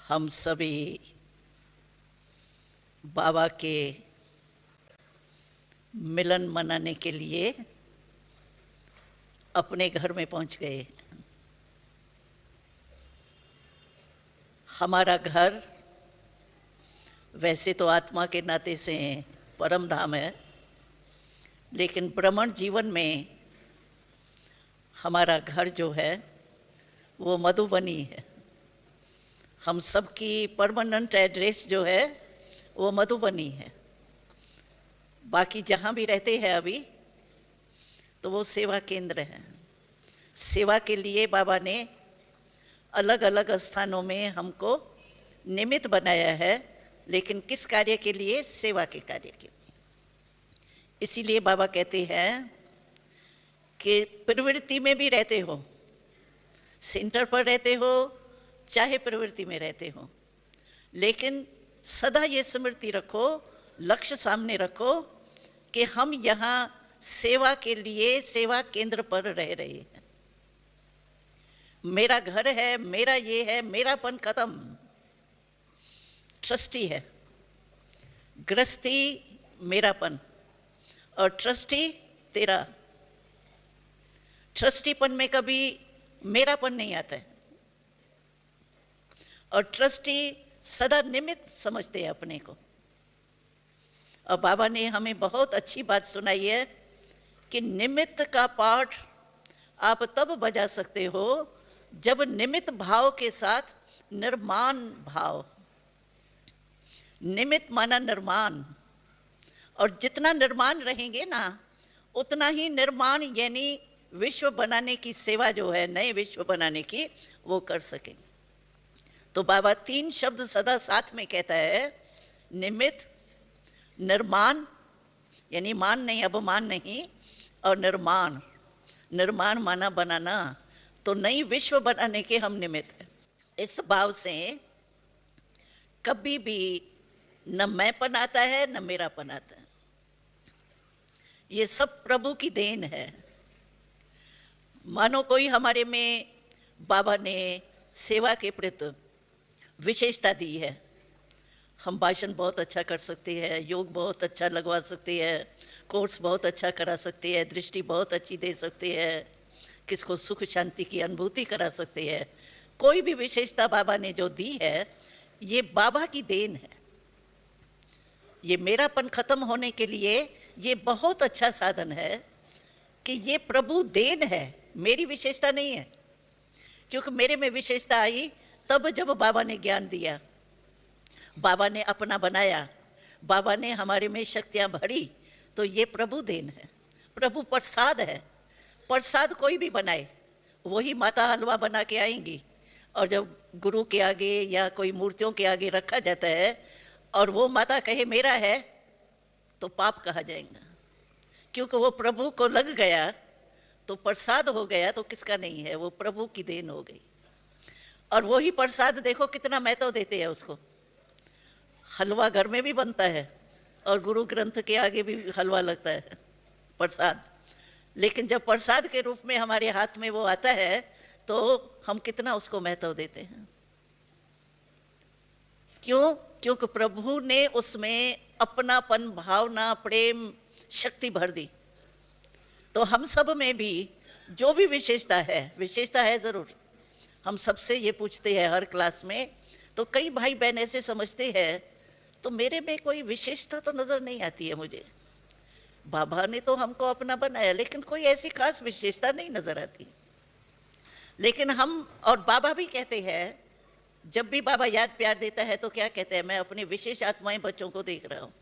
हम सभी बाबा के मिलन मनाने के लिए अपने घर में पहुंच गए। हमारा घर वैसे तो आत्मा के नाते से परम धाम है, लेकिन ब्रह्मण जीवन में हमारा घर जो है वो मधुबनी है। हम सबकी परमानेंट एड्रेस जो है वो मधुबनी है। बाकी जहाँ भी रहते हैं अभी तो वो सेवा केंद्र है। सेवा के लिए बाबा ने अलग अलग स्थानों में हमको निमित्त बनाया है, लेकिन किस कार्य के लिए? सेवा के कार्य के लिए। इसीलिए बाबा कहते हैं कि प्रवृत्ति में भी रहते हो, सेंटर पर रहते हो चाहे प्रवृत्ति में रहते हो, लेकिन सदा ये स्मृति रखो, लक्ष्य सामने रखो कि हम यहाँ सेवा के लिए सेवा केंद्र पर रह रहे हैं। मेरा घर है, मेरा ये है, मेरापन खत्म। ट्रस्टी है, गृहस्थी मेरापन और ट्रस्टी तेरा। ट्रस्टीपन में कभी मेरापन नहीं आता है और ट्रस्टी सदा निमित्त समझते हैं अपने को। और बाबा ने हमें बहुत अच्छी बात सुनाई है कि निमित्त का पाठ आप तब बजा सकते हो जब निमित्त भाव के साथ निर्माण भाव। निमित्त माना निर्माण, और जितना निर्माण रहेंगे ना उतना ही निर्माण यानी विश्व बनाने की सेवा जो है, नए विश्व बनाने की, वो कर सकेंगे। तो बाबा तीन शब्द सदा साथ में कहता है, निमित्त, निर्माण यानी मान नहीं, अभिमान नहीं, और निर्माण। निर्माण माना बनाना, तो नई विश्व बनाने के हम निमित्त हैं। इस भाव से कभी भी न मैंपन आता है न मेरापन आता है। ये सब प्रभु की देन है। मानो कोई हमारे में बाबा ने सेवा के प्रति विशेषता दी है। हम भाषण बहुत अच्छा कर सकते हैं, योग बहुत अच्छा लगवा सकते हैं, कोर्स बहुत अच्छा करा सकते हैं, दृष्टि बहुत अच्छी दे सकते हैं, किसको सुख शांति की अनुभूति करा सकते हैं। कोई भी विशेषता बाबा ने जो दी है ये बाबा की देन है। ये मेरापन खत्म होने के लिए ये बहुत अच्छा साधन है कि ये प्रभु देन है, मेरी विशेषता नहीं है। क्योंकि मेरे में विशेषता आई तब जब बाबा ने ज्ञान दिया, बाबा ने अपना बनाया, बाबा ने हमारे में शक्तियाँ भरी, तो ये प्रभु देन है, प्रभु प्रसाद है। प्रसाद कोई भी बनाए, वही माता हलवा बना के आएंगी, और जब गुरु के आगे या कोई मूर्तियों के आगे रखा जाता है और वो माता कहे मेरा है, तो पाप कहा जाएगा। क्योंकि वो प्रभु को लग गया तो प्रसाद हो गया, तो किसका नहीं है, वो प्रभु की देन हो गई। और वही प्रसाद देखो कितना महत्व देते हैं उसको। हलवा घर में भी बनता है और गुरु ग्रंथ के आगे भी हलवा लगता है, प्रसाद। लेकिन जब प्रसाद के रूप में हमारे हाथ में वो आता है तो हम कितना उसको महत्व देते हैं। क्यों? क्योंकि प्रभु ने उसमें अपनापन, भावना, प्रेम, शक्ति भर दी। तो हम सब में भी जो भी विशेषता है ज़रूर। हम सबसे ये पूछते हैं हर क्लास में, तो कई भाई बहन ऐसे समझते हैं तो मेरे में कोई विशेषता तो नज़र नहीं आती है मुझे। बाबा ने तो हमको अपना बनाया, लेकिन कोई ऐसी खास विशेषता नहीं नज़र आती। लेकिन हम, और बाबा भी कहते हैं, जब भी बाबा याद प्यार देता है तो क्या कहते हैं, मैं अपनी विशेष आत्माएं बच्चों को देख रहा हूँ।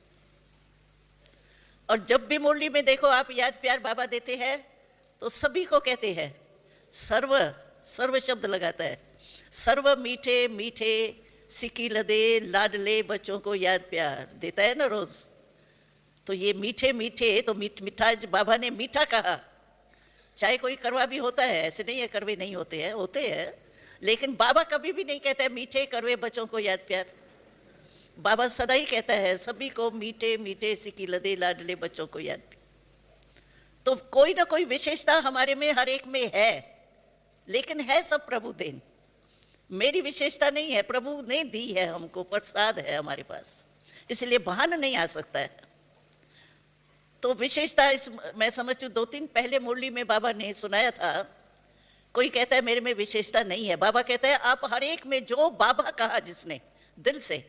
और जब भी मुरली में देखो आप याद प्यार बाबा देते हैं तो सभी को कहते हैं, सर्व, सर्व शब्द लगाता है, सर्व मीठे मीठे सिकी लदे लाडले बच्चों को याद प्यार देता है ना रोज। तो ये मीठे मीठे, तो मीठा बाबा ने मीठा कहा। चाहे कोई कड़वा भी होता है, ऐसे नहीं है कड़वे नहीं होते हैं, होते हैं, लेकिन बाबा कभी भी नहीं कहता है मीठे कड़वे बच्चों को याद प्यार। बाबा सदा ही कहता है सभी को मीठे मीठे सिकी लदे लाडले बच्चों को याद प्यार। तो कोई ना कोई विशेषता हमारे में हर एक में है, लेकिन है सब प्रभु देन। मेरी विशेषता नहीं है, प्रभु ने दी है हमको, प्रसाद है हमारे पास, इसलिए बहाना नहीं आ सकता है। तो विशेषता इस मैं समझती हूँ 2-3 पहले मुरली में बाबा ने सुनाया था। कोई कहता है मेरे में विशेषता नहीं है, बाबा कहता है आप हर एक में जो बाबा कहा जिसने दिल से,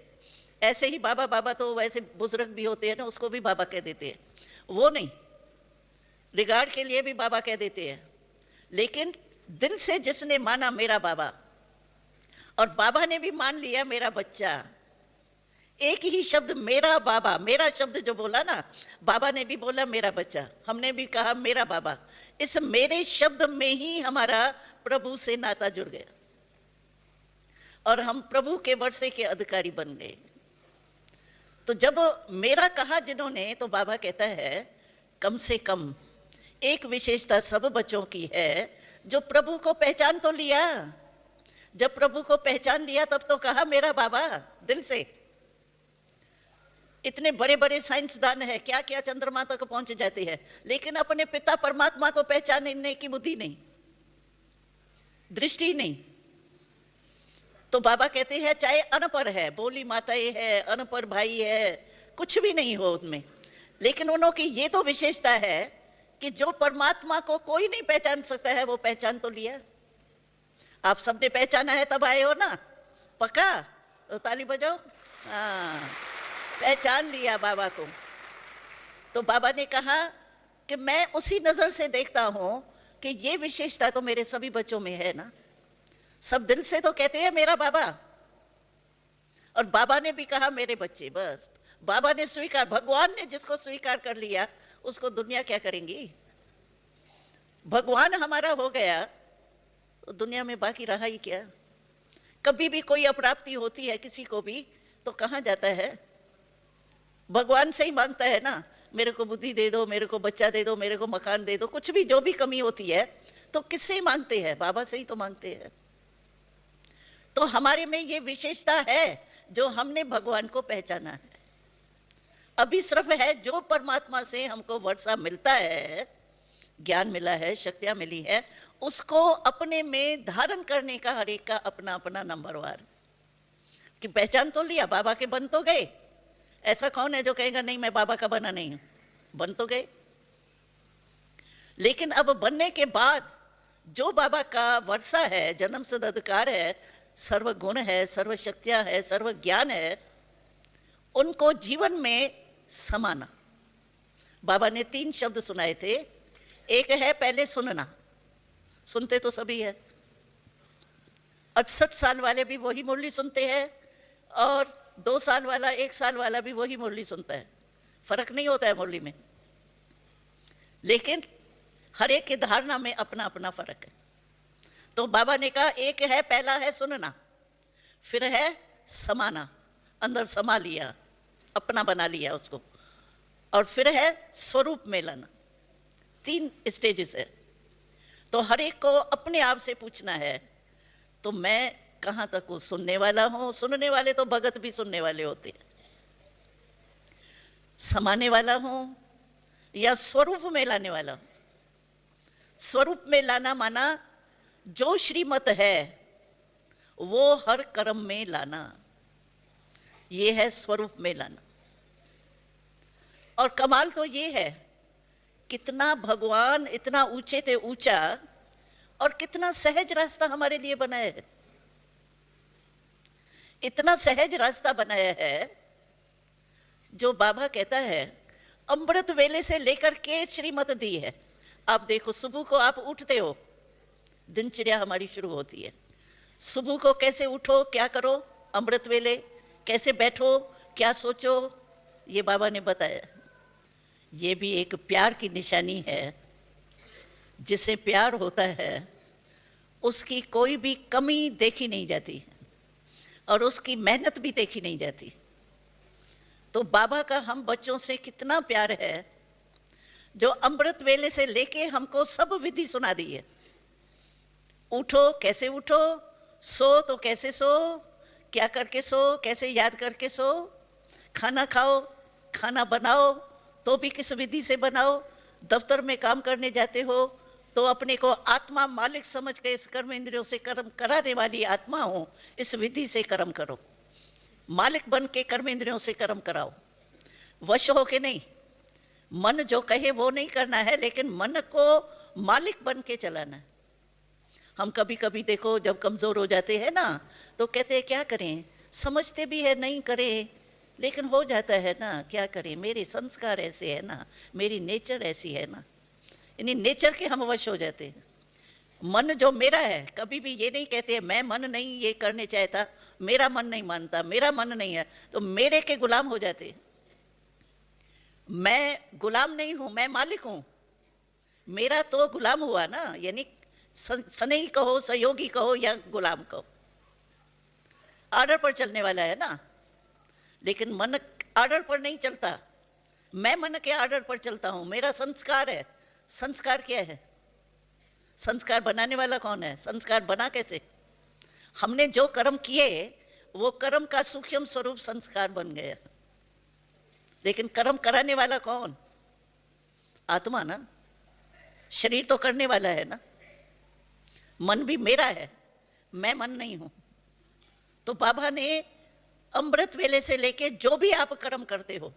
ऐसे ही बाबा बाबा तो वैसे बुजुर्ग भी होते हैं ना, उसको भी बाबा कह देते हैं, वो नहीं, रिगार्ड के लिए भी बाबा कह देते हैं, लेकिन दिल से जिसने माना मेरा बाबा, और बाबा ने भी मान लिया मेरा बच्चा, एक ही शब्द मेरा बाबा, मेरा शब्द जो बोला ना, बाबा ने भी बोला मेरा बच्चा, हमने भी कहा मेरा बाबा, इस मेरे शब्द में ही हमारा प्रभु से नाता जुड़ गया और हम प्रभु के वर्षे के अधिकारी बन गए। तो जब मेरा कहा जिन्होंने, तो बाबा कहता है कम से कम एक विशेषता सब बच्चों की है, जो प्रभु को पहचान तो लिया। जब प्रभु को पहचान लिया तब तो कहा मेरा बाबा दिल से। इतने बड़े बड़े साइंसदान है, क्या क्या चंद्रमा तक पहुंच जाते हैं, लेकिन अपने पिता परमात्मा को पहचानने की बुद्धि नहीं, दृष्टि नहीं। तो बाबा कहते हैं चाहे अनपढ़ है, बोली माताएं है, अनपढ़ भाई है, कुछ भी नहीं हो उनमें, लेकिन उन्होंने ये तो विशेषता है कि जो परमात्मा को कोई नहीं पहचान सकता है, वो पहचान तो लिया। आप सबने पहचाना है तब आए हो ना, पक्का? तो ताली बजाओ। हाँ, पहचान लिया बाबा को। तो बाबा ने कहा कि मैं उसी नजर से देखता हूं कि ये विशेषता तो मेरे सभी बच्चों में है ना, सब दिल से तो कहते हैं मेरा बाबा, और बाबा ने भी कहा मेरे बच्चे। बस बाबा ने स्वीकार, भगवान ने जिसको स्वीकार कर लिया उसको दुनिया क्या करेंगी। भगवान हमारा हो गया तो दुनिया में बाकी रहा ही क्या। कभी भी कोई अप्राप्ति होती है किसी को भी तो कहाँ जाता है, भगवान से ही मांगता है ना, मेरे को बुद्धि दे दो, मेरे को बच्चा दे दो, मेरे को मकान दे दो, कुछ भी जो भी कमी होती है तो किससे मांगते हैं, बाबा से ही तो मांगते हैं। तो हमारे में ये विशेषता है जो हमने भगवान को पहचाना है। अभी सिर्फ है जो परमात्मा से हमको वर्षा मिलता है, ज्ञान मिला है, शक्तियां मिली है, उसको अपने में धारण करने का हर एक का अपना अपना नंबरवार। कि पहचान तो लिया, बाबा के बन तो गए। ऐसा कौन है जो कहेगा नहीं मैं बाबा का बना नहीं हूं, बन तो गए। लेकिन अब बनने के बाद जो बाबा का वर्षा है, जन्म सिद्ध अधिकार है, सर्व गुण है, सर्व शक्तियां है, सर्व ज्ञान है, उनको जीवन में समाना। बाबा ने 3 शब्द सुनाए थे। एक है पहले सुनना, सुनते तो सभी है, 68 साल वाले भी वही मुरली सुनते हैं और 2 साल वाला, 1 साल वाला भी वही मुरली सुनता है, फर्क नहीं होता है मुरली में, लेकिन हर एक की धारणा में अपना अपना फर्क है। तो बाबा ने कहा एक है, पहला है सुनना, फिर है समाना, अंदर समा लिया, अपना बना लिया उसको, और फिर है स्वरूप में लाना। 3 स्टेजेस है। तो हर एक को अपने आप से पूछना है तो मैं कहाँ तक हूँ, सुनने वाला हूँ, सुनने वाले तो भगत भी सुनने वाले होते हैं, समाने वाला हूँ या स्वरूप में लाने वाला हूँ। स्वरूप में लाना माना जो श्रीमत है वो हर कर्म में लाना, ये है स्वरूप में लाना। और कमाल तो ये है कितना भगवान इतना ऊंचे ते ऊंचा और कितना सहज रास्ता हमारे लिए बनाया है, इतना सहज रास्ता बनाया है। जो बाबा कहता है अमृत वेले से लेकर के श्रीमत दी है। आप देखो सुबह को आप उठते हो, दिनचर्या हमारी शुरू होती है, सुबह को कैसे उठो, क्या करो, अमृत वेले कैसे बैठो, क्या सोचो, ये बाबा ने बताया। ये भी एक प्यार की निशानी है। जिससे प्यार होता है उसकी कोई भी कमी देखी नहीं जाती और उसकी मेहनत भी देखी नहीं जाती। तो बाबा का हम बच्चों से कितना प्यार है जो अमृत वेले से लेके हमको सब विधि सुना दी है। उठो कैसे उठो, सो तो कैसे सो, क्या करके सो, कैसे याद करके सो, खाना खाओ, खाना बनाओ तो भी किस विधि से बनाओ, दफ्तर में काम करने जाते हो तो अपने को आत्मा मालिक समझ के इस कर्म इंद्रियों से कर्म कराने वाली आत्मा हो, इस विधि से कर्म करो। मालिक बन के कर्म इंद्रियों से कर्म कराओ, वश हो के नहीं। मन जो कहे वो नहीं करना है, लेकिन मन को मालिक बन के चलाना है। हम कभी कभी देखो जब कमज़ोर हो जाते हैं ना, तो कहते हैं क्या करें, समझते भी है नहीं करें, लेकिन हो जाता है ना, क्या करें, मेरे संस्कार ऐसे है ना, मेरी नेचर ऐसी है ना। यानी नेचर के हम वश हो जाते हैं। मन जो मेरा है, कभी भी ये नहीं कहते मैं मन नहीं ये करने चाहता, मेरा मन नहीं मानता, मेरा मन नहीं है, तो मेरे के गुलाम हो जाते हैं। मैं गुलाम नहीं हूं, मैं मालिक हूं। मेरा तो गुलाम हुआ ना, यानी सनई कहो, सहयोगी कहो या गुलाम कहो, आर्डर पर चलने वाला है ना। लेकिन मन आर्डर पर नहीं चलता, मैं मन के आर्डर पर चलता हूं। मेरा संस्कार है। संस्कार क्या है? संस्कार बनाने वाला कौन है? संस्कार बना कैसे? हमने जो कर्म किए वो कर्म का सूक्ष्म स्वरूप संस्कार बन गया। लेकिन कर्म कराने वाला कौन? आत्मा ना। शरीर तो करने वाला है ना। मन भी मेरा है, मैं मन नहीं हूं। तो बाबा ने अमृत वेले से लेके जो भी आप कर्म करते हो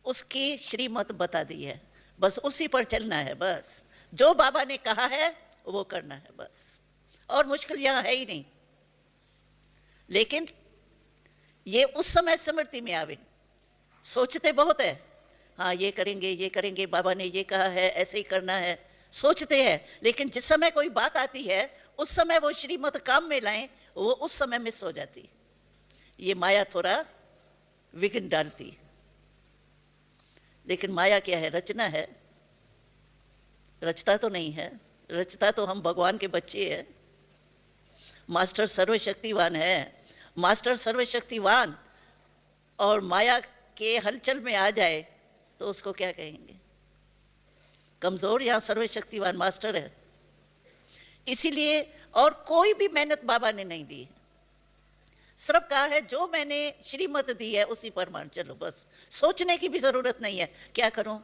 उसकी श्रीमत बता दी है, बस उसी पर चलना है। बस जो बाबा ने कहा है वो करना है बस, और मुश्किल यहाँ है ही नहीं। लेकिन ये उस समय स्मृति में आवे। सोचते बहुत है, हाँ ये करेंगे, बाबा ने ये कहा है, ऐसे ही करना है, सोचते हैं। लेकिन जिस समय कोई बात आती है उस समय वो श्रीमत काम में लाएं, वो उस समय मिस हो जाती। ये माया थोड़ा विघ्न डालती। लेकिन माया क्या है? रचना है, रचता तो नहीं है। रचता तो हम भगवान के बच्चे हैं। मास्टर सर्वशक्तिवान है। मास्टर सर्वशक्तिवान और माया के हलचल में आ जाए तो उसको क्या कहेंगे? कमजोर या सर्वशक्तिवान मास्टर है। इसीलिए और कोई भी मेहनत बाबा ने नहीं दी है। सिर्फ कहा है जो मैंने श्रीमत दी है उसी पर मान चलो। बस सोचने की भी जरूरत नहीं है, क्या करूं,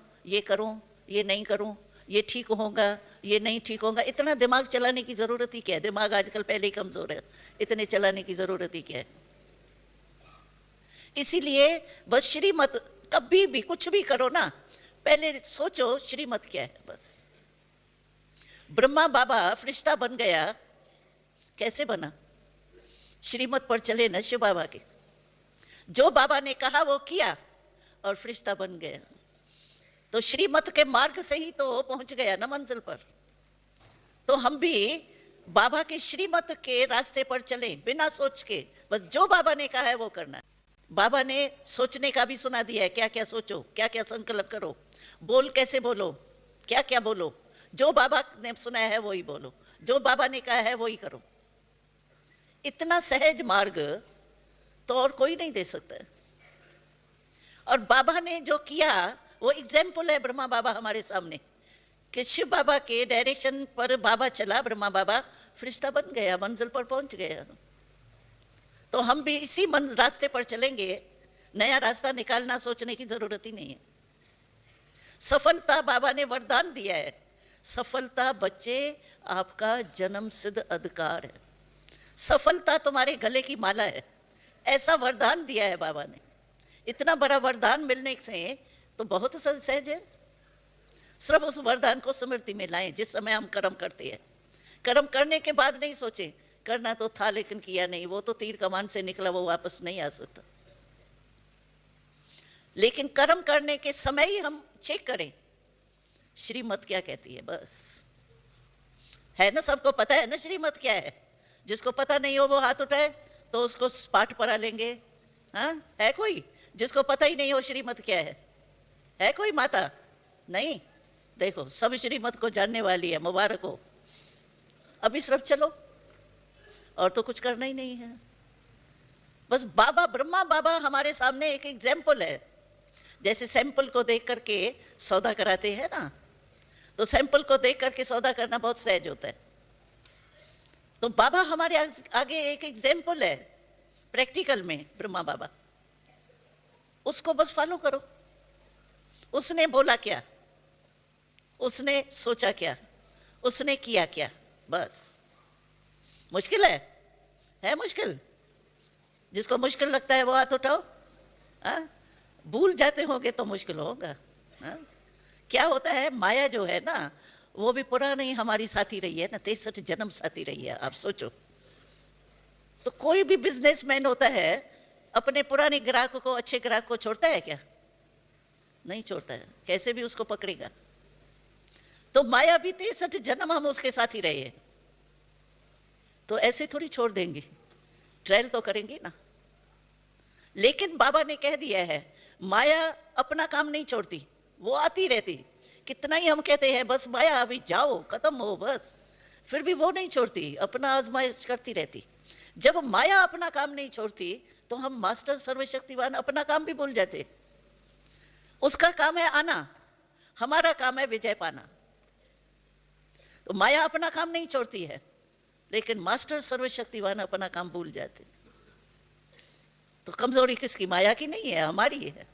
ये नहीं करूं, ये ठीक होगा, ये नहीं ठीक होगा। इतना दिमाग चलाने की जरूरत ही क्या है? दिमाग आजकल पहले ही कमजोर है, इतने चलाने की जरूरत ही क्या है? इसीलिए बस श्रीमत, कभी भी कुछ भी करो ना, पहले सोचो श्रीमत क्या है। बस ब्रह्मा बाबा फरिश्ता बन गया, कैसे बना? श्रीमत पर चले न शिव बाबा के। जो बाबा ने कहा वो किया और फरिश्ता बन गया। तो श्रीमत के मार्ग से ही तो पहुंच गया ना मंजिल पर। तो हम भी बाबा के श्रीमत के रास्ते पर चले, बिना सोच के। बस जो बाबा ने कहा है वो करना है। बाबा ने सोचने का भी सुना दिया है, क्या क्या सोचो, क्या क्या संकल्प करो, बोल कैसे बोलो, क्या क्या बोलो। जो बाबा ने सुनाया है वही बोलो, जो बाबा ने कहा है वही करो। इतना सहज मार्ग तो और कोई नहीं दे सकता। और बाबा ने जो किया वो एग्जाम्पल है ब्रह्मा बाबा हमारे सामने, कि शिव बाबा के डायरेक्शन पर बाबा चला, ब्रह्मा बाबा फरिश्ता बन गया, मंजिल पर पहुंच गया। तो हम भी इसी रास्ते पर चलेंगे। नया रास्ता निकालना सोचने की जरूरत ही नहीं है। सफलता बाबा ने वरदान दिया है। सफलता बच्चे आपका जन्म सिद्ध अधिकार है। सफलता तुम्हारे गले की माला है, ऐसा वरदान दिया है बाबा ने। इतना बड़ा वरदान मिलने से तो बहुत सहज है। सिर्फ उस वरदान को स्मृति में लाएं जिस समय हम कर्म करते हैं। कर्म करने के बाद नहीं सोचें करना तो था लेकिन किया नहीं, वो तो तीर कमान से निकला, वो वापस नहीं आ सकता। लेकिन कर्म करने के समय ही हम चेक करें श्रीमत क्या कहती है। बस है ना, सबको पता है ना श्रीमत क्या है। जिसको पता नहीं हो वो हाथ उठाए तो उसको पाठ पढ़ा लेंगे। हाँ, है कोई जिसको पता ही नहीं हो श्रीमत क्या है कोई माता? नहीं। देखो सब श्रीमत को जानने वाली है, मुबारक हो। अभी सिर्फ चलो, और तो कुछ करना ही नहीं है। बस बाबा, ब्रह्मा बाबा हमारे सामने एक एग्जाम्पल है। जैसे सैंपल को देख करके सौदा कराते हैं ना, तो सैंपल को देख करके सौदा करना बहुत सहज होता है। तो बाबा हमारे आगे एक एग्जाम्पल है प्रैक्टिकल में, ब्रह्मा बाबा। उसको बस फॉलो करो। उसने बोला क्या, उसने सोचा क्या, उसने किया क्या, बस। मुश्किल है मुश्किल? जिसको मुश्किल लगता है वो हाथ उठाओ। हाँ? भूल जाते होंगे तो मुश्किल होगा। हाँ? क्या होता है, माया जो है ना वो भी पुरानी हमारी साथी रही है ना, 63 जन्म साथी रही है। आप सोचो, तो कोई भी बिजनेसमैन होता है अपने पुराने ग्राहकों को, अच्छे ग्राहक को छोड़ता है क्या? नहीं छोड़ता है, कैसे भी उसको पकड़ेगा। तो माया भी 63 जन्म हम उसके साथ ही रहे हैं, तो ऐसे थोड़ी छोड़ देंगे, ट्रायल तो करेंगे ना। लेकिन बाबा ने कह दिया है माया अपना काम नहीं छोड़ती, वो आती रहती। कितना ही हम कहते हैं बस माया अभी जाओ, खत्म हो बस, फिर भी वो नहीं छोड़ती, अपना आजमाइश करती रहती। जब माया अपना काम नहीं छोड़ती तो हम मास्टर सर्वशक्तिवान अपना काम भी भूल जाते। उसका काम है आना, हमारा काम है विजय पाना। तो माया अपना काम नहीं छोड़ती है, लेकिन मास्टर सर्वशक्तिवान अपना काम भूल जाते। तो कमजोरी किसकी? माया की नहीं है, हमारी है।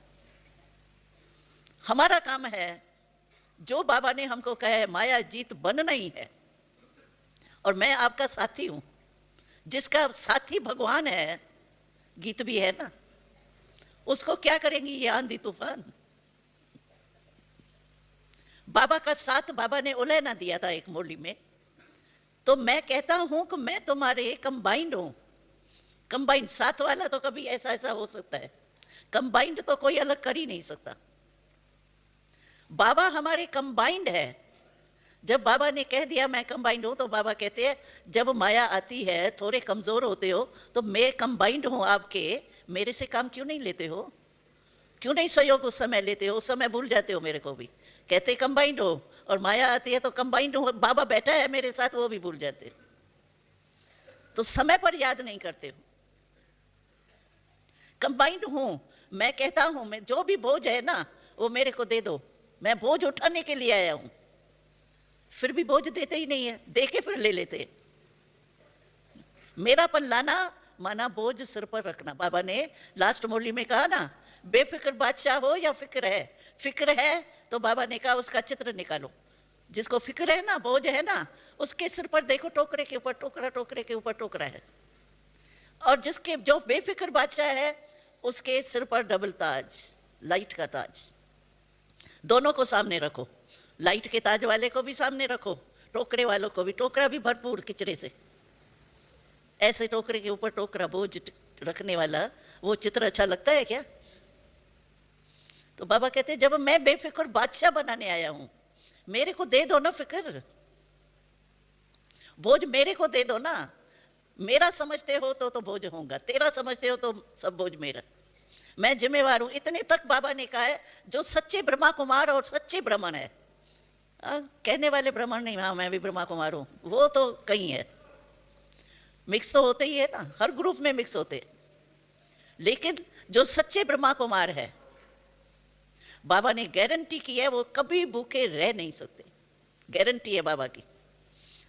हमारा काम है, जो बाबा ने हमको कहा है माया जीत बनना ही है। और मैं आपका साथी हूं, जिसका साथी भगवान है, गीत भी है ना, उसको क्या करेंगी ये आंधी तूफान। बाबा का साथ बाबा ने उलझना दिया था एक मुरली में। तो मैं कहता हूं कि मैं तुम्हारे कंबाइंड हूं। कंबाइंड साथ वाला तो कभी ऐसा ऐसा हो सकता है, कंबाइंड तो कोई अलग कर ही नहीं सकता। बाबा हमारे कंबाइंड है। जब बाबा ने कह दिया मैं कंबाइंड हूं, तो बाबा कहते हैं जब माया आती है, थोड़े कमजोर होते हो, तो मैं कंबाइंड हूं आपके, मेरे से काम क्यों नहीं लेते हो? क्यों नहीं सहयोग उस समय लेते हो? उस समय भूल जाते हो मेरे को भी। कहते कंबाइंड हो, और माया आती है तो कंबाइंड हो, बाबा बैठा है मेरे साथ, वो भी भूल जाते हो। तो समय पर याद नहीं करते हो। कंबाइंड हूं, मैं कहता हूं मैं जो भी बोझ है ना वो मेरे को दे दो, मैं बोझ उठाने के लिए आया हूं। फिर भी बोझ देते ही नहीं है, दे के फिर ले लेते हैं। मेरापन लाना माना बोझ सिर पर रखना। बाबा ने लास्ट मुरली में कहा ना, बेफिक्र बादशाह हो या फिक्र है। फिक्र है तो बाबा ने कहा उसका चित्र निकालो। जिसको फिक्र है ना, बोझ है ना, उसके सिर पर देखो टोकरे के ऊपर टोकरा, टोकरे के ऊपर टोकरा है। और जिसके जो बेफिक्र बादशाह है उसके सिर पर डबल ताज, लाइट का ताज। दोनों को सामने रखो, लाइट के ताज वाले को भी सामने रखो, टोकरे वालों को भी। टोकरा भी भरपूर किचरे से, ऐसे टोकरे के ऊपर टोकरा बोझ रखने वाला वो चित्र अच्छा लगता है क्या? तो बाबा कहते जब मैं बेफिक्र बादशाह बनाने आया हूं, मेरे को दे दो ना फिक्र, बोझ मेरे को दे दो ना। मेरा समझते हो तो बोझ होगा, तेरा समझते हो तो सब बोझ मेरा। मैं जिम्मेवार हूं। इतने तक बाबा ने कहा है जो सच्चे ब्रह्मा कुमार और सच्चे ब्राह्मण है। कहने वाले ब्राह्मण नहीं, हाँ मैं भी ब्रह्मा कुमार हूं, वो तो कहीं है। मिक्स तो होते ही है ना, हर ग्रुप में मिक्स होते। लेकिन जो सच्चे ब्रह्मा कुमार है, बाबा ने गारंटी की है वो कभी भूखे रह नहीं सकते। गारंटी है बाबा की।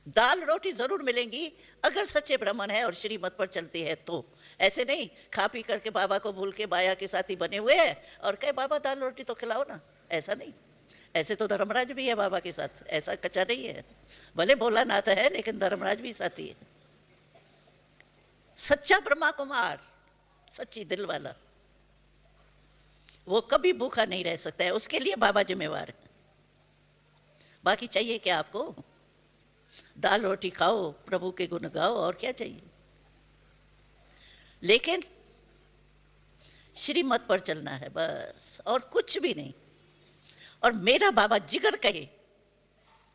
दाल रोटी जरूर मिलेंगी अगर सच्चे ब्राह्मण है और श्रीमत पर चलते हैं तो। ऐसे नहीं खा पी करके बाबा को भूल के माया के साथी बने हुए हैं और कहे बाबा दाल रोटी तो खिलाओ ना, ऐसा नहीं। ऐसे तो धर्मराज भी है बाबा के साथ, ऐसा कच्चा नहीं है। भले भोलानाथ है लेकिन धर्मराज भी साथी है। सच्चा ब्रह्मा कुमार, सच्ची दिल वाला, वो कभी भूखा नहीं रह सकता है। उसके लिए बाबा जिम्मेवार है। बाकी चाहिए क्या आपको? दाल रोटी खाओ, प्रभु के गुण गाओ, और क्या चाहिए? लेकिन श्रीमत पर चलना है बस, और कुछ भी नहीं। और मेरा बाबा जिगर कहे,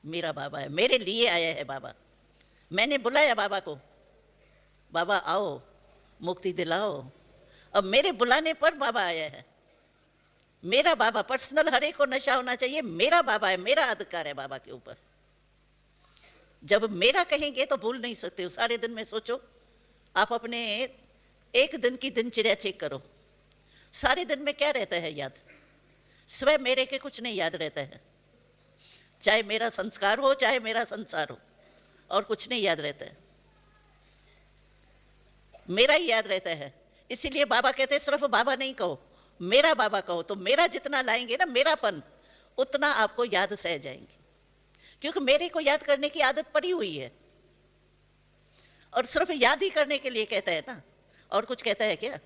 मेरा बाबा है, मेरे लिए आया है बाबा। मैंने बुलाया बाबा को, बाबा आओ मुक्ति दिलाओ। अब मेरे बुलाने पर बाबा आया है। मेरा बाबा पर्सनल, हर एक को नशा होना चाहिए, मेरा बाबा है, मेरा अधिकार है बाबा के ऊपर। जब मेरा कहेंगे तो भूल नहीं सकते हो। सारे दिन में सोचो, आप अपने एक दिन की दिनचर्या चेक करो, सारे दिन में क्या रहता है याद? स्वयं मेरे के कुछ नहीं याद रहता है। चाहे मेरा संस्कार हो, चाहे मेरा संसार हो, और कुछ नहीं याद रहता है, मेरा ही याद रहता है। इसीलिए बाबा कहते हैं सिर्फ बाबा नहीं कहो, मेरा बाबा कहो। तो मेरा जितना लाएंगे ना, मेरापन, उतना आपको याद सह जाएंगे। क्योंकि मेरे को याद करने की आदत पड़ी हुई है, और सिर्फ याद ही करने के लिए कहता है ना, और कुछ कहता है क्या?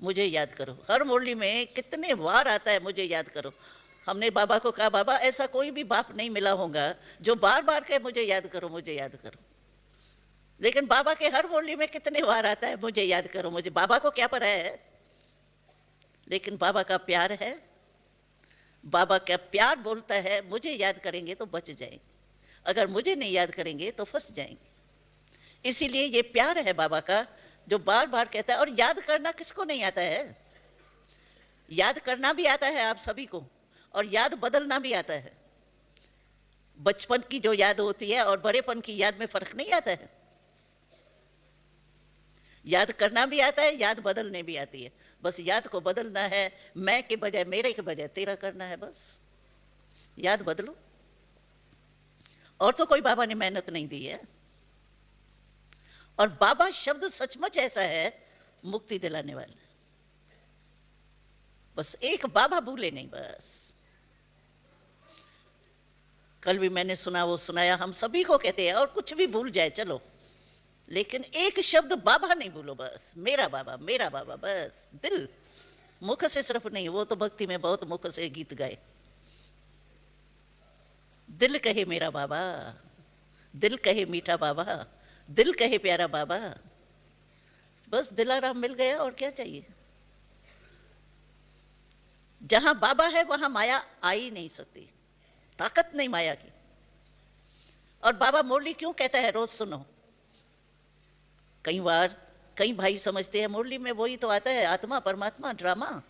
मुझे याद करो। हर मुरली में कितने बार आता है मुझे याद करो। हमने बाबा को कहा, बाबा ऐसा कोई भी बाप नहीं मिला होगा जो बार बार कहे मुझे याद करो, मुझे याद करो। लेकिन बाबा के हर मुरली में कितने बार आता है मुझे याद करो मुझे। बाबा को क्या पता है, लेकिन बाबा का प्यार है। बाबा का प्यार बोलता है मुझे याद करेंगे तो बच जाएंगे, अगर मुझे नहीं याद करेंगे तो फंस जाएंगे। इसीलिए ये प्यार है बाबा का, जो बार बार कहता है। और याद करना किसको नहीं आता है? याद करना भी आता है आप सभी को, और याद बदलना भी आता है। बचपन की जो याद होती है और बड़ेपन की याद में फर्क नहीं आता है। याद करना भी आता है, याद बदलने भी आती है। बस याद को बदलना है, मैं के बजाय मेरे के बजाय तेरा करना है, बस याद बदलो। और तो कोई बाबा ने मेहनत नहीं दी है। और बाबा शब्द सचमुच ऐसा है, मुक्ति दिलाने वाला। बस एक बाबा भूले नहीं, बस। कल भी मैंने सुना, वो सुनाया, हम सभी को कहते हैं, और कुछ भी भूल जाए चलो, लेकिन एक शब्द बाबा नहीं भूलो, बस मेरा बाबा, बस दिल, मुख से सिर्फ नहीं। वो तो भक्ति में बहुत मुख से गीत गाए, दिल कहे मेरा बाबा, दिल कहे मीठा बाबा, दिल कहे प्यारा बाबा। बस दिलाराम मिल गया, और क्या चाहिए। जहां बाबा है वहां माया आ ही नहीं सकती, ताकत नहीं माया की। और बाबा मुरली क्यों कहता है, रोज सुनो। कई बार कई भाई समझते हैं मुरली में वही तो आता है, आत्मा परमात्मा ड्रामा।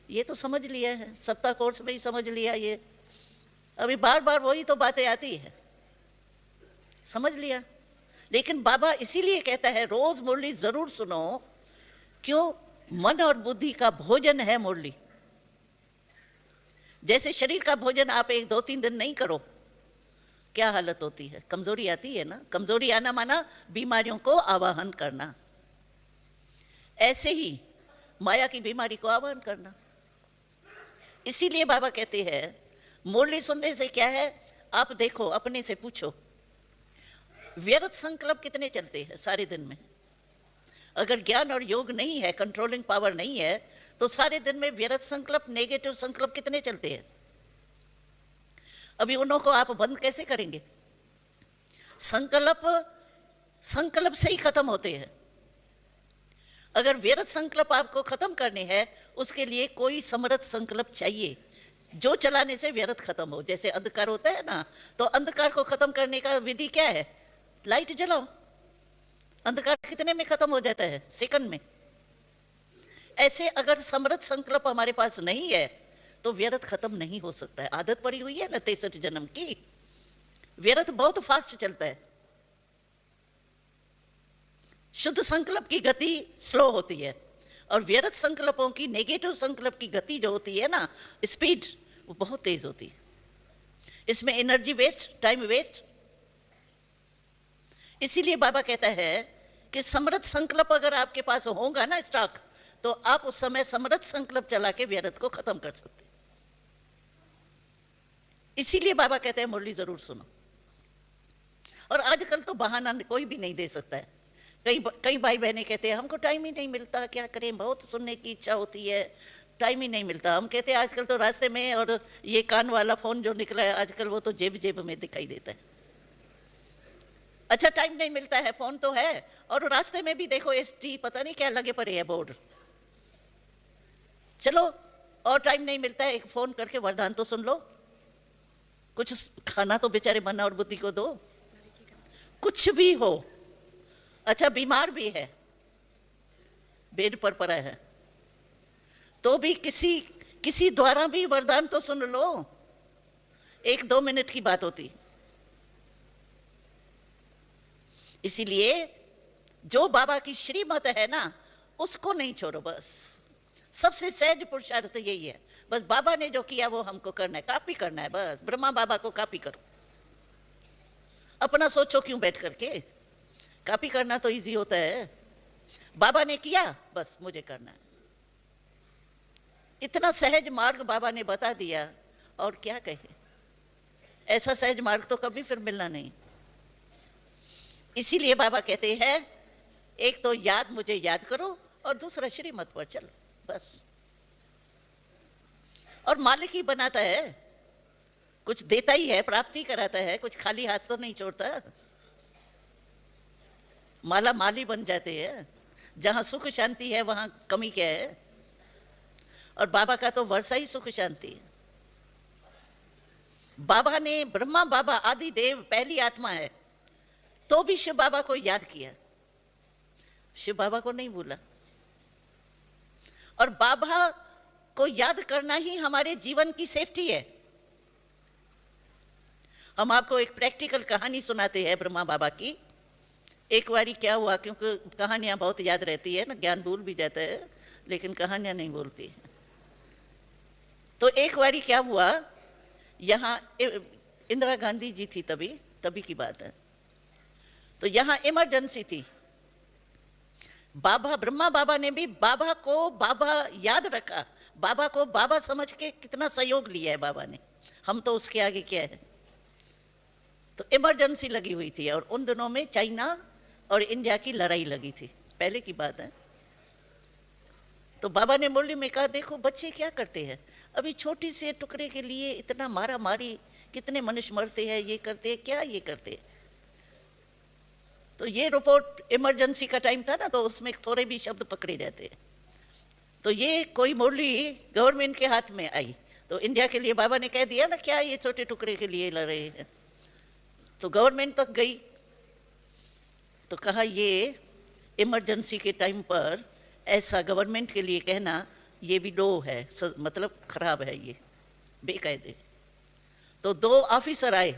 ये तो समझ लिया है, सप्ताह कोर्स में ही समझ लिया। ये अभी बार बार वही तो बातें आती है, समझ लिया। लेकिन बाबा इसीलिए कहता है रोज मुरली जरूर सुनो। क्यों? मन और बुद्धि का भोजन है मुरली। जैसे शरीर का भोजन आप 1-2-3 दिन नहीं करो, क्या हालत होती है, कमजोरी आती है ना। कमजोरी आना माना बीमारियों को आवाहन करना। ऐसे ही माया की बीमारी को आवाहन करना। इसीलिए बाबा कहते हैं मुरली सुनने से क्या है, आप देखो, अपने से पूछो, व्यर्थ संकल्प कितने चलते हैं सारे दिन में। अगर ज्ञान और योग नहीं है, कंट्रोलिंग पावर नहीं है, तो सारे दिन में व्यर्थ संकल्प, नेगेटिव संकल्प कितने चलते हैं। अभी उन्हों को आप बंद कैसे करेंगे? संकल्प से ही खत्म होते हैं। अगर व्यर्थ संकल्प आपको खत्म करने हैं, उसके लिए कोई समर्थ संकल्प चाहिए, जो चलाने से व्यर्थ खत्म हो। जैसे अंधकार होता है ना, तो अंधकार को खत्म करने का विधि क्या है? लाइट जलाओ। अंधकार कितने में खत्म हो जाता है? सेकंड में। ऐसे अगर समर्थ संकल्प हमारे पास नहीं है तो व्यर्थ खत्म नहीं हो सकता है। आदत पड़ी हुई है ना 63 जन्म की, व्यर्थ बहुत फास्ट चलता है। शुद्ध संकल्प की गति स्लो होती है, और व्यर्थ संकल्पों की, नेगेटिव संकल्प की गति जो होती है ना, स्पीड, वो बहुत तेज होती है। इसमें एनर्जी वेस्ट, टाइम वेस्ट। इसीलिए बाबा कहता है कि समर्थ संकल्प अगर आपके पास होगा ना स्टॉक, तो आप उस समय समर्थ संकल्प चला के व्यर्थ को खत्म कर सकते। इसीलिए बाबा कहते हैं मुरली जरूर सुनो। और आजकल तो बहाना कोई भी नहीं दे सकता है। कई भाई बहनें कहते हैं हमको टाइम ही नहीं मिलता, क्या करें, बहुत सुनने की इच्छा होती है, टाइम ही नहीं मिलता। हम कहते हैं आजकल तो रास्ते में, और ये कान वाला फोन जो निकला है आजकल, वो तो जेब जेब में दिखाई देता है। अच्छा, टाइम नहीं मिलता है, फोन तो है, और रास्ते में भी देखो ST पता नहीं क्या लगे पड़े हैं बोर्ड। चलो, और टाइम नहीं मिलता है, एक फोन करके वरदान तो सुन लो, कुछ खाना तो बेचारे मन और बुद्धि को दो, कुछ भी हो। अच्छा, बीमार भी है, बेड पर पड़ा है, तो भी किसी द्वारा भी वरदान तो सुन लो। 1-2 मिनट की बात होती। इसीलिए जो बाबा की श्रीमत है ना, उसको नहीं छोड़ो। बस सबसे सहज पुरुषार्थ यही है। बस बाबा ने जो किया वो हमको करना है, कॉपी करना है। बस ब्रह्मा बाबा को कॉपी करो। अपना सोचो क्यों बैठ करके? कॉपी करना तो इजी होता है। बाबा ने किया, बस मुझे करना है। इतना सहज मार्ग बाबा ने बता दिया, और क्या कहे। ऐसा सहज मार्ग तो कभी फिर मिलना नहीं। इसीलिए बाबा कहते हैं, एक तो याद मुझे याद करो और दूसरा श्रीमत पर चलो, बस। और मालिक ही बनाता है, कुछ देता ही है, प्राप्ति कराता है, कुछ खाली हाथ तो नहीं छोड़ता। माला माली बन जाते हैं। जहां सुख शांति है वहां कमी क्या है? और बाबा का तो वर्षा ही सुख शांति है। बाबा ने, ब्रह्मा बाबा आदि देव पहली आत्मा है, तो भी शिव बाबा को याद किया, शिव बाबा को नहीं भूला। और बाबा को याद करना ही हमारे जीवन की सेफ्टी है। हम आपको एक प्रैक्टिकल कहानी सुनाते हैं ब्रह्मा बाबा की। एक बारी क्या हुआ, क्योंकि कहानियां बहुत याद रहती है ना, ज्ञान भूल भी जाता है, लेकिन कहानियां नहीं भूलती। तो एक बारी क्या हुआ, यहाँ इंदिरा गांधी जी थी, तभी की बात है। तो यहाँ इमरजेंसी थी। बाबा, ब्रह्मा बाबा ने भी बाबा को बाबा याद रखा, बाबा को बाबा समझ के कितना सहयोग लिया है बाबा ने। हम तो उसके आगे क्या है। तो इमरजेंसी लगी हुई थी, और उन दिनों में चाइना और इंडिया की लड़ाई लगी थी, पहले की बात है। तो बाबा ने मुरली में कहा, देखो बच्चे क्या करते हैं, अभी छोटी से टुकड़े के लिए इतना मारा मारी, कितने मनुष्य मरते हैं, ये करते हैं क्या, ये करते हैं। तो ये रिपोर्ट, इमरजेंसी का टाइम था ना, तो उसमें थोड़े भी शब्द पकड़े जाते हैं। तो ये कोई मुरली गवर्नमेंट के हाथ में आई, तो इंडिया के लिए बाबा ने कह दिया ना, क्या ये छोटे टुकड़े के लिए लड़ रहे हैं। तो गवर्नमेंट तक गई, तो कहा ये इमरजेंसी के टाइम पर ऐसा गवर्नमेंट के लिए कहना, ये भी लो है, मतलब खराब है, ये बेकायदे। तो 2 ऑफिसर आए,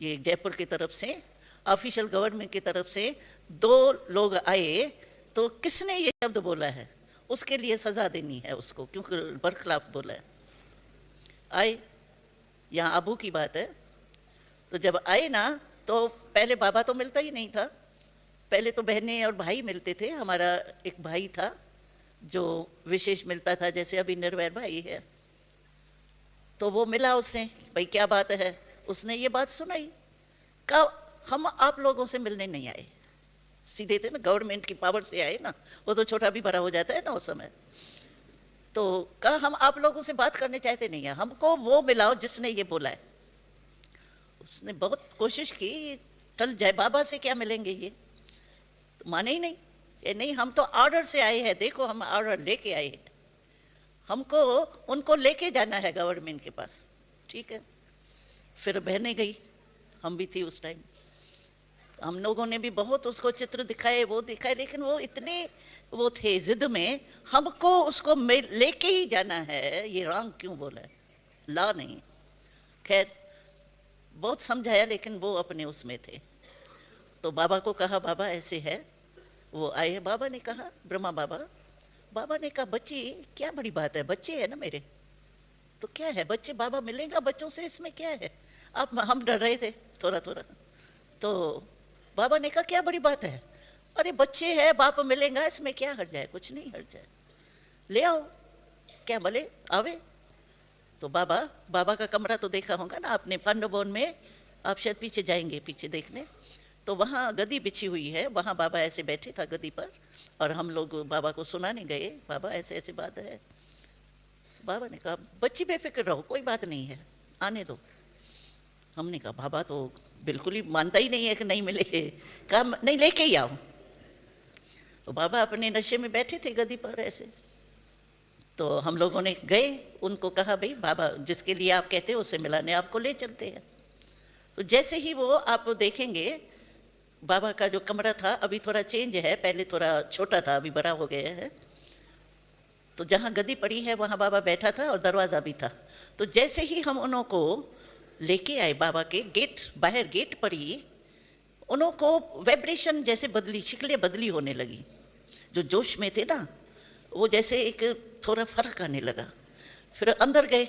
ये जयपुर की तरफ से, ऑफिशियल गवर्नमेंट की तरफ से 2 लोग आए। तो किसने ये शब्द बोला है, उसके लिए सजा देनी है उसको, क्योंकि बरखिलाफ बोला है। आए, यहाँ आबू की बात है। तो जब आए ना, तो पहले बाबा तो मिलता ही नहीं था, पहले तो बहनें और भाई मिलते थे। हमारा एक भाई था जो विशेष मिलता था, जैसे अभी निर्वैर भाई है। तो वो मिला उससे, भाई क्या बात है। उसने ये बात सुनाई, कहा हम आप लोगों से मिलने नहीं आए, सीधे थे ना, गवर्नमेंट की पावर से आए ना, वो तो छोटा भी बड़ा हो जाता है ना उस समय। तो कहा हम आप लोगों से बात करने चाहते नहीं है, हमको वो मिलाओ जिसने ये बोला है। उसने बहुत कोशिश की, टल जाए, बाबा से क्या मिलेंगे ये, तो माने ही नहीं। ये नहीं, हम तो ऑर्डर से आए हैं, देखो हम ऑर्डर लेके आए हैं, हमको उनको लेके जाना है गवर्नमेंट के पास। ठीक है, फिर बहने गई, हम भी थी उस टाइम। हम लोगों ने भी बहुत उसको चित्र दिखाए, वो दिखाए, लेकिन वो इतने वो थे जिद में, हमको उसको लेके ही जाना है, ये रॉन्ग क्यों बोला है, ला नहीं। खैर बहुत समझाया, लेकिन वो अपने उसमें थे। तो बाबा को कहा, बाबा ऐसे है। वो आए, बाबा ने कहा, ब्रह्मा बाबा, बाबा ने कहा, बच्ची क्या बड़ी बात है, बच्चे हैं ना मेरे, तो क्या है, बच्चे, बाबा मिलेगा बच्चों से, इसमें क्या है। अब हम डर रहे थे थोड़ा थोड़ा। तो बाबा ने कहा, क्या बड़ी बात है, अरे बच्चे हैं, बाप मिलेगा, इसमें क्या हर्ज है, कुछ नहीं हर्ज है, ले आओ, क्या बोले आवे। तो बाबा का कमरा तो देखा होगा ना आपने, पांडव भवन में, आप शायद पीछे जाएंगे, पीछे देखने, तो वहाँ गद्दी बिछी हुई है, वहाँ बाबा ऐसे बैठे था गद्दी पर, और हम लोग बाबा को सुनाने गए, बाबा ऐसे ऐसे बात है। बाबा ने कहा, बच्ची बेफिक्र रहो, कोई बात नहीं है, आने दो। हमने कहा, बाबा तो बिल्कुल ही मानता ही नहीं है कि नहीं मिले, कहा नहीं लेके ही आओ। तो बाबा अपने नशे में बैठे थे गद्दी पर ऐसे। तो हम लोगों ने गए, उनको कहा, भाई बाबा जिसके लिए आप कहते हो उससे मिलाने आपको ले चलते हैं। तो जैसे ही वो आप देखेंगे, बाबा का जो कमरा था अभी थोड़ा चेंज है, पहले थोड़ा छोटा था, अभी बड़ा हो गया है। तो जहाँ गद्दी पड़ी है वहाँ बाबा बैठा था, और दरवाज़ा भी था। तो जैसे ही हम उन्हों को लेके आए, बाबा के गेट, बाहर गेट पड़ी, उन्हों को वाइब्रेशन जैसे बदली, शिकलें बदली होने लगी। जो जोश में थे ना, वो जैसे एक थोड़ा फर्क आने लगा। फिर अंदर गए,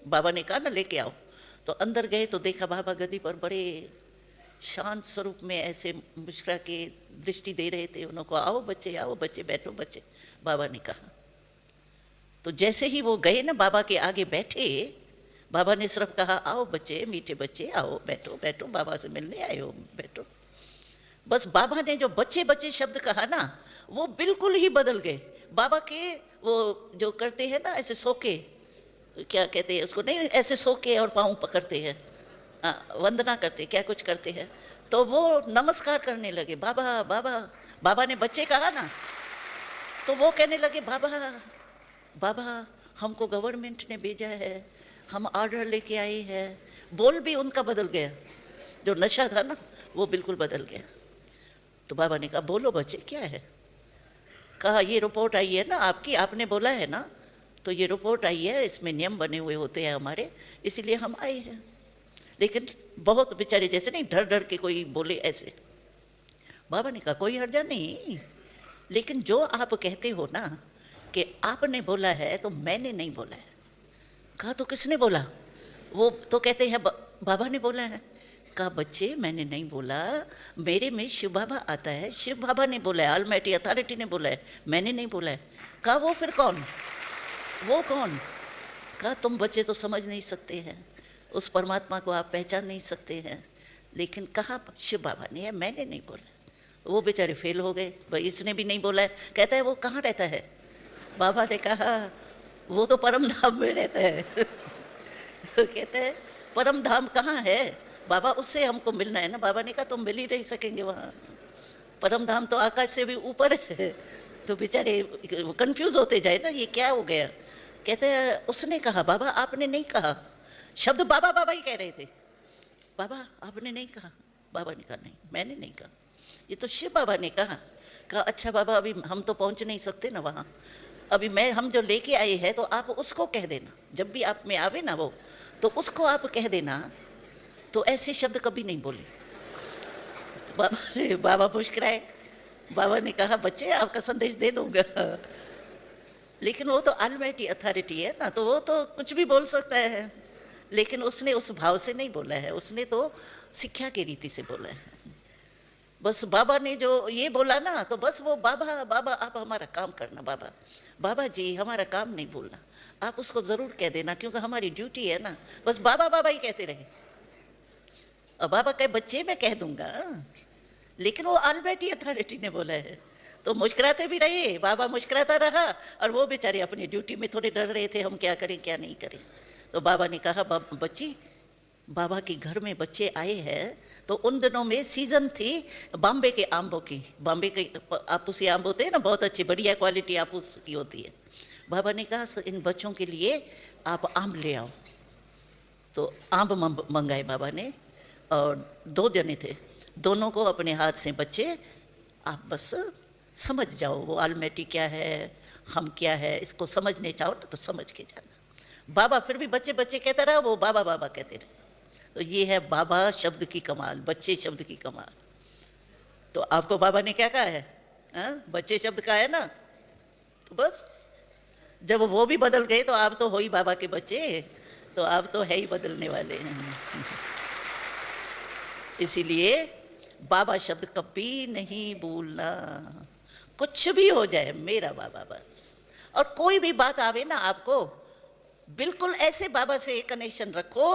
बाबा ने कहा ना लेके आओ। तो अंदर गए तो देखा बाबा गद्दी पर बड़े शांत स्वरूप में ऐसे मुस्कुरा के दृष्टि दे रहे थे उनको, आओ बच्चे बैठो बच्चे, बाबा ने कहा। तो जैसे ही वो गए ना, बाबा के आगे बैठे, बाबा ने सिर्फ कहा आओ बच्चे, मीठे बच्चे आओ, बैठो बैठो, बाबा से मिलने आए हो, बैठो। बस बाबा ने जो बच्चे बच्चे शब्द कहा ना, वो बिल्कुल ही बदल गए। बाबा के वो जो करते हैं ना ऐसे सो के, क्या कहते हैं उसको, नहीं ऐसे सो के और पाँव पकड़ते हैं, वंदना करते, क्या कुछ करते हैं, तो वो नमस्कार करने लगे, बाबा बाबा। बाबा ने बच्चे कहा ना, तो वो कहने लगे बाबा बाबा हमको गवर्नमेंट ने भेजा है, हम ऑर्डर लेके आए हैं। बोल भी उनका बदल गया, जो नशा था ना वो बिल्कुल बदल गया। तो बाबा ने कहा बोलो बच्चे क्या है। कहा ये रिपोर्ट आई है ना आपकी, आपने बोला है ना, तो ये रिपोर्ट आई है, इसमें नियम बने हुए होते हैं हमारे, इसीलिए हम आए हैं। लेकिन बहुत बेचारे जैसे नहीं डर डर के कोई बोले ऐसे। बाबा ने कहा कोई हर्जा नहीं, लेकिन जो आप कहते हो ना कि आपने बोला है तो मैंने नहीं बोला है। कहा तो किसने बोला? वो तो कहते हैं बाबा ने बोला है। कहा बच्चे मैंने नहीं बोला, मेरे में शिव बाबा आता है, शिव बाबा ने बोला है, ऑलमाइटी अथॉरिटी ने बोला है, मैंने नहीं बोला है। कहा वो फिर कौन, वो कौन? कहा तुम बच्चे तो समझ नहीं सकते हैं, उस परमात्मा को आप पहचान नहीं सकते हैं, लेकिन कहा शिव बाबा ने है, मैंने नहीं बोला। वो बेचारे फेल हो गए, भाई इसने भी नहीं बोला है। कहता है वो कहाँ रहता है? बाबा ने कहा वो तो परम धाम में रहता है। कहते हैं परम धाम कहाँ है? बाबा उससे हमको मिलना है ना। बाबा ने कहा तुम मिल ही नहीं सकेंगे वहाँ, परम धाम तो आकाश से भी ऊपर है। तो बेचारे कंफ्यूज होते जाए ना, ये क्या हो गया। कहते हैं उसने कहा, बाबा आपने नहीं कहा। शब्द बाबा बाबा ही कह रहे थे, बाबा आपने नहीं कहा। बाबा ने कहा नहीं मैंने नहीं कहा, ये तो शिव बाबा ने कहा। कहा अच्छा बाबा अभी हम तो पहुंच नहीं सकते ना वहाँ, अभी हम जो लेके आए हैं तो आप उसको कह देना, जब भी आप में आवे ना वो, तो उसको आप कह देना, तो ऐसे शब्द कभी नहीं बोले। तो बाबा मुस्कुराए। बाबा ने कहा बच्चे आपका संदेश दे दूंगा, लेकिन वो तो ऑलमाइटी अथॉरिटी है ना, तो वो तो कुछ भी बोल सकता है, लेकिन उसने उस भाव से नहीं बोला है, उसने तो शिक्षा की रीति से बोला है। बस बाबा ने जो ये बोला ना, तो बस वो बाबा बाबा आप हमारा काम करना, बाबा बाबा जी हमारा काम नहीं भूलना, आप उसको ज़रूर कह देना, क्योंकि हमारी ड्यूटी है ना। बस बाबा बाबा ही कहते रहे। और बाबा कहे बच्चे मैं कह दूंगा, लेकिन वो ऑलमाइटी अथॉरिटी ने बोला है। तो मुस्कुराते भी रहे, बाबा मुस्कुराता रहा, और वो बेचारे अपनी ड्यूटी में थोड़े डर रहे थे, हम क्या करें क्या नहीं करें। तो बाबा ने कहा बच्ची बाबा के घर में बच्चे आए हैं, तो उन दिनों में सीज़न थी बॉम्बे के आम्बों की। बॉम्बे के आपूसी आम्ब होते हैं ना, बहुत अच्छी बढ़िया क्वालिटी आपूस की होती है। बाबा ने कहा इन बच्चों के लिए आप आम ले आओ। तो आम मंगाए बाबा ने, और 2 जने थे, दोनों को अपने हाथ से बच्चे आप बस समझ जाओ वो ऑलमाइटी क्या है, हम क्या है, इसको समझने चाहो ना तो समझ के जाना। बाबा फिर भी बच्चे बच्चे कहता रहा, वो बाबा बाबा कहते रहे। तो ये है बाबा शब्द की कमाल, बच्चे शब्द की कमाल। तो आपको बाबा ने क्या कहा है? बच्चे शब्द का है ना, तो बस जब वो भी बदल गए तो आप तो हो ही बाबा के बच्चे, तो आप तो है ही बदलने वाले हैं। इसीलिए बाबा शब्द कभी नहीं भूलना, कुछ भी हो जाए मेरा बाबा बस। और कोई भी बात आवे ना आपको, बिल्कुल ऐसे बाबा से कनेक्शन रखो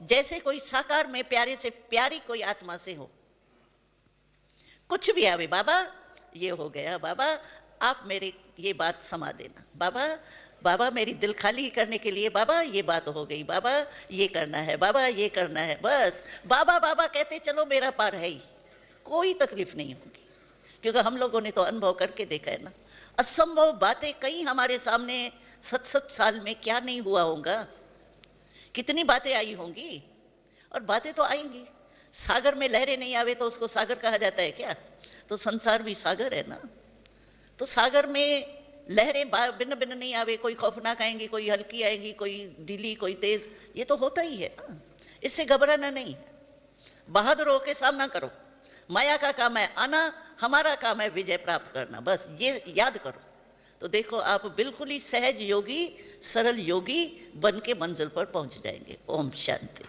जैसे कोई साकार में प्यारे से प्यारी कोई आत्मा से हो। कुछ भी आवे, बाबा ये हो गया, बाबा आप मेरे ये बात समा देना, बाबा बाबा मेरी दिल खाली करने के लिए, बाबा ये बात हो गई, बाबा ये करना है, बाबा ये करना है, बस बाबा बाबा कहते चलो मेरा पार है ही, कोई तकलीफ नहीं होगी। क्योंकि हम लोगों ने तो अनुभव करके देखा है ना, असंभव बातें कई हमारे सामने 7-7 साल में क्या नहीं हुआ होगा, कितनी बातें आई होंगी। और बातें तो आएंगी। सागर में लहरें नहीं आवे तो उसको सागर कहा जाता है क्या? तो संसार भी सागर है ना। तो सागर में लहरें भिन्न भिन्न नहीं आवे, कोई खौफनाक आएंगी, कोई हल्की आएंगी, कोई ढीली, कोई तेज, ये तो होता ही है ना। इससे घबराना नहीं है, बहादुर होकर सामना करो। माया का काम है आना, हमारा काम है विजय प्राप्त करना, बस ये याद करो। तो देखो आप बिल्कुल ही सहज योगी, सरल योगी बन के मंजिल पर पहुंच जाएंगे। ओम शांति।